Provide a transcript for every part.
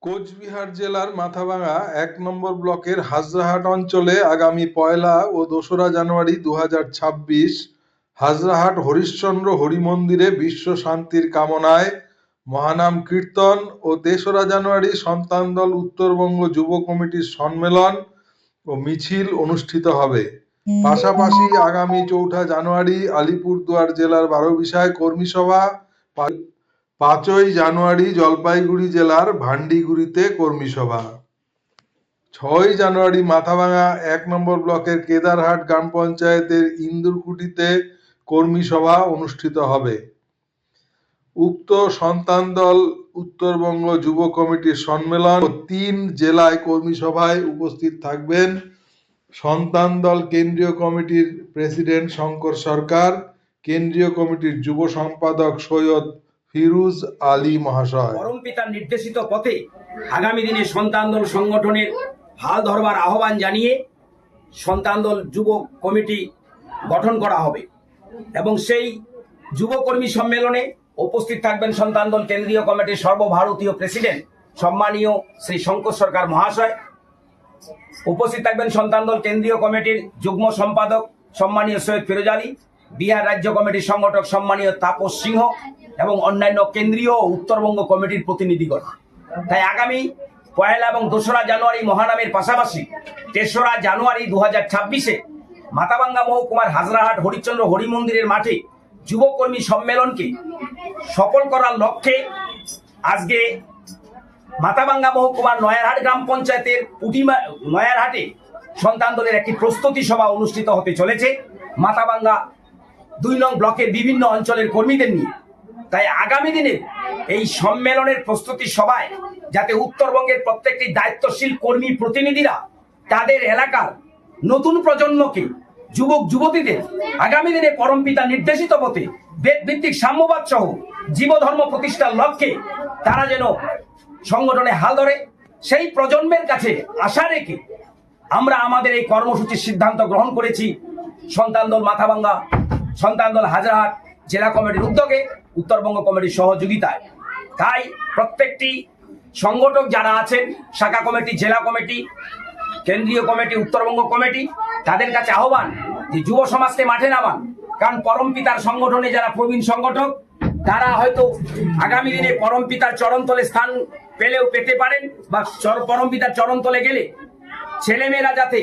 কোচবিহার জেলার মাথাভাঙা ১ নম্বর ব্লকের হাজরাহাট অঞ্চলে আগামী ১লা ও ২রা জানুয়ারি ২০২৬ হাজরাহাট হরিশ্চন্দ্র হরি মন্দিরে বিশ্ব শান্তির কামনায় মহানাম কীর্তন ও ৩রা জানুয়ারি সন্তান দল উত্তরবঙ্গ যুব কমিটির সম্মেলন ও মিছিল অনুষ্ঠিত হবে। পাশাপাশি আগামী ৪ঠা জানুয়ারি আলিপুরদুয়ার জেলার বারোবিশায় কর্মী সভা, ৫ই জানুয়ারি জলপাইগুড়ি জেলার ভান্ডিগুড়িতে কর্মী সভা, ৬ই জানুয়ারি মাথাভাঙা ১ নম্বর ব্লকের কেদারহাট গ্রাম পঞ্চায়েতের ইন্দুরকুটিতে কর্মী সভা অনুষ্ঠিত হবে। উক্ত সন্তান দল উত্তরবঙ্গ যুব কমিটির সম্মেলন ও ৩ জেলায় কর্মী সভায় উপস্থিত থাকবেন সন্তান দল কেন্দ্রীয় কমিটির প্রেসিডেন্ট শঙ্কর সরকার, কেন্দ্রীয় কমিটির যুব সম্পাদক সৈয়দ ফিরুজ আলী মহাশয়। পরম পিতার নির্দেশিত পথে আগামী দিনে সন্তান দল সংগঠনের হাল ধরবার আহ্বান জানিয়ে সন্তান দল যুব কমিটি গঠন করা হবে এবং সেই যুব কর্মী সম্মেলনে উপস্থিত থাকবেন সন্তান দল কেন্দ্রীয় কমিটির সর্বভারতীয় প্রেসিডেন্ট সম্মানীয় শ্রী শঙ্কর সরকার মহাশয়, উপস্থিত থাকবেন সন্তান দল কেন্দ্রীয় কমিটির যুগ্ম সম্পাদক সম্মানীয় সৈয়দ ফিরোজ আলী, বিহার রাজ্য কমিটির সংগঠক সম্মানীয় তাপস সিংহ এবং অন্যান্য কেন্দ্রীয় ও উত্তরবঙ্গ কমিটির প্রতিনিধিগণ। তাই আগামী ১লা এবং ২রা জানুয়ারি মহানামের পাশাপাশি ৩রা জানুয়ারি ২০২৬ মাথাভাঙা মহকুমার হাজরাহাট হরিশ্চন্দ্র হরি মন্দিরের মাঠে যুবকর্মী সম্মেলনকে সফল করার লক্ষ্যে আজকে মাথাভাঙা মহকুমার নয়ারহাট গ্রাম পঞ্চায়েতের নয়ারহাটে সন্তান দলের একটি প্রস্তুতি সভা অনুষ্ঠিত হতে চলেছে মাথাভাঙা ২ নং ব্লকের বিভিন্ন অঞ্চলের কর্মীদের নিয়ে। তাই আগামী দিনে এই সম্মেলনের প্রস্তুতি সভায় যাতে উত্তরবঙ্গের প্রত্যেকটি দায়িত্বশীল কর্মী প্রতিনিধিরা তাদের এলাকার নতুন প্রজন্মকে, যুবক যুবতীদের আগামী দিনে পরমপিতা নির্দেশিত পথে বেদভিত্তিক সাম্যবাদ সহ জীবধর্ম প্রতিষ্ঠার লক্ষ্যে তারা যেন সংগঠনে হাল ধরে, সেই প্রজন্মের কাছে আশা রেখে আমরা আমাদের এই কর্মসূচির সিদ্ধান্ত গ্রহণ করেছি সন্তান দল মাথাভাঙা, সন্তান দল হাজরাহাট জেলা কমিটির উদ্যোগে, উত্তরবঙ্গ কমিটির সহযোগিতায়। তাই প্রত্যেকটি সংগঠক যারা আছেন, শাখা কমিটি, জেলা কমিটি, কেন্দ্রীয় কমিটি, উত্তরবঙ্গ কমিটি, তাদের কাছে আহ্বান যে যুব সমাজকে মাঠে নামান। কারণ পরম পিতার সংগঠনে যারা প্রবীণ সংগঠক তারা হয়তো আগামী দিনে পরম পিতার চরণতলে স্থান পেলেও পেতে পারেন, বা পরম পিতার চরণতলে গেলে ছেলেমেয়েরা যাতে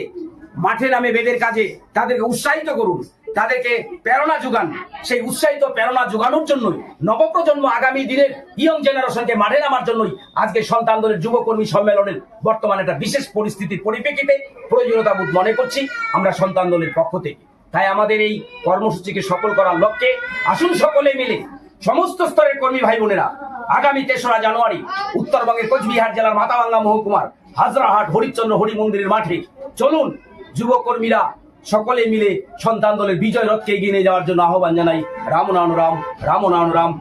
মাঠে নামে বেদের কাজে তাদেরকে উৎসাহিত করুন, তাদেরকে প্রেরণা যোগান। সেই উৎসাহিত প্রেরণা যোগানোর জন্যই নবপ্রজন্ম আগামী দিনের ইয়ং জেনারেশনকে মাঠে নামার জন্যই আজকে সন্তান দলের যুবকর্মী সম্মেলনের বর্তমানে একটা বিশেষ পরিস্থিতির পরিপ্রেক্ষিতে প্রয়োজনীয়তা বোধ মনে করছি আমরা সন্তান দলের পক্ষ থেকে। তাই আমাদের এই কর্মসূচিকে সফল করার লক্ষ্যে আসুন সকলে মিলে সমস্ত স্তরের কর্মী ভাই বোনেরা আগামী ৩রা জানুয়ারি উত্তরবঙ্গের কোচবিহার জেলার মাথাভাঙা মহকুমার হাজরাহাট হরিশ্চন্দ্র হরি মন্দিরের মাঠে চলুন যুবকর্মীরা সকলে মিলে সন্তান দলের বিজয় রথকে এগিয়ে নিয়ে যাওয়ার জন্য আহ্বান জানাই। রাম নাম রাম, রাম নাম রাম।